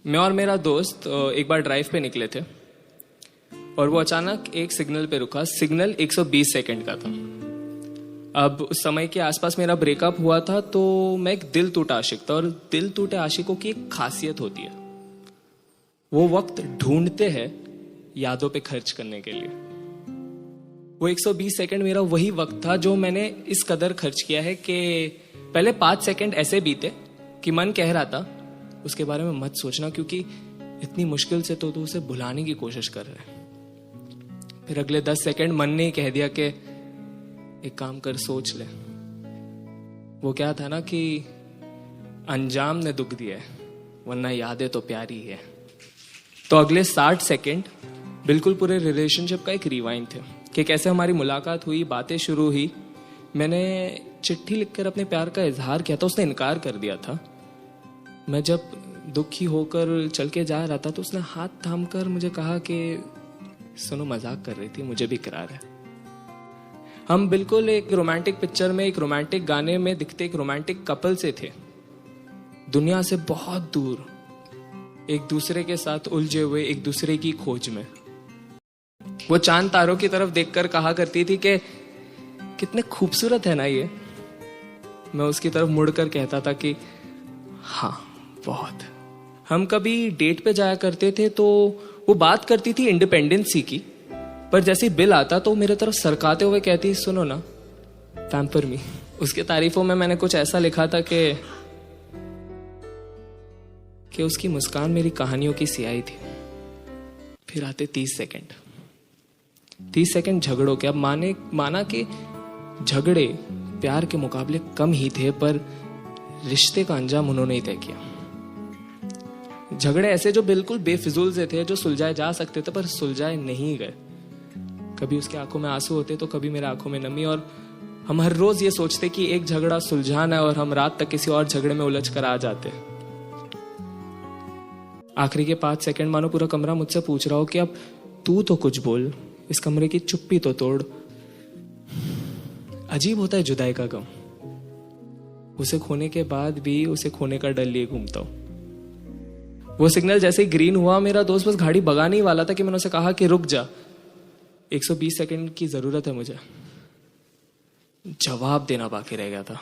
मैं और मेरा दोस्त एक बार ड्राइव पे निकले थे और वो अचानक एक सिग्नल पे रुका। सिग्नल 120 सेकंड का था। अब उस समय के आसपास मेरा ब्रेकअप हुआ था, तो मैं एक दिल टूटा आशिक था। और दिल टूटे आशिकों की एक खासियत होती है, वो वक्त ढूंढते हैं यादों पे खर्च करने के लिए। वो 120 सेकंड मेरा वही वक्त था जो मैंने इस कदर खर्च किया है कि पहले 5 सेकंड ऐसे बीते कि मन कह रहा था उसके बारे में मत सोचना, क्योंकि इतनी मुश्किल से तो उसे भुलाने की कोशिश कर रहे हैं। फिर अगले 10 सेकंड मन ने ही कह दिया कि एक काम कर, सोच ले। वो क्या था ना कि अंजाम ने दुख दिया है, वरना यादें तो प्यारी है। तो अगले 60 सेकंड बिल्कुल पूरे रिलेशनशिप का एक रिवाइंड थे कि कैसे हमारी मुलाकात हुई, बातें शुरू हुई। मैंने चिट्ठी लिखकर अपने प्यार का इजहार किया था, उसने इनकार कर दिया था। मैं जब दुखी होकर चल के जा रहा था तो उसने हाथ थाम कर मुझे कहा कि सुनो, मजाक कर रही थी, मुझे भी इकरार है। हम बिल्कुल एक रोमांटिक पिक्चर में, एक रोमांटिक गाने में दिखते एक रोमांटिक कपल से थे, दुनिया से बहुत दूर, एक दूसरे के साथ उलझे हुए, एक दूसरे की खोज में। वो चांद तारों की तरफ देखकर कहा करती थी कि कितने खूबसूरत है ना ये। मैं उसकी तरफ मुड़कर कहता था कि हाँ, बहुत। हम कभी डेट पे जाया करते थे तो वो बात करती थी इंडिपेंडेंसी की, पर जैसे बिल आता तो मेरे तरफ सरकाते हुए कहती, सुनो ना, पैम्पर मी। उसके तारीफों में मैंने कुछ ऐसा लिखा था कि उसकी मुस्कान मेरी कहानियों की सियाही थी। फिर आते 30 सेकंड। 30 सेकंड झगड़ों के। अब माना कि झगड़े प्यार के मुकाबले कम ही थे, पर रिश्ते का अंजाम उन्होंने ही तय किया। झगड़े ऐसे जो बिल्कुल बेफिजूल से थे, जो सुलझाए जा सकते थे पर सुलझाए नहीं गए। कभी उसकी आंखों में आंसू होते तो कभी मेरे आंखों में नमी, और हम हर रोज ये सोचते कि एक झगड़ा सुलझाना है और हम रात तक किसी और झगड़े में उलझ कर आ जाते। आखिरी के 5 सेकंड मानो पूरा कमरा मुझसे पूछ रहा हो कि अब तू तो कुछ बोल, इस कमरे की चुप्पी तो तोड़। अजीब होता है जुदाई का गम। उसे खोने के बाद भी उसे खोने का डर लिए घूमता हूं। वो सिग्नल जैसे ही ग्रीन हुआ, मेरा दोस्त बस गाड़ी भगाने ही वाला था कि मैंने उसे कहा कि रुक जा, 120 सेकंड की जरूरत है मुझे। जवाब देना बाकी रह गया था।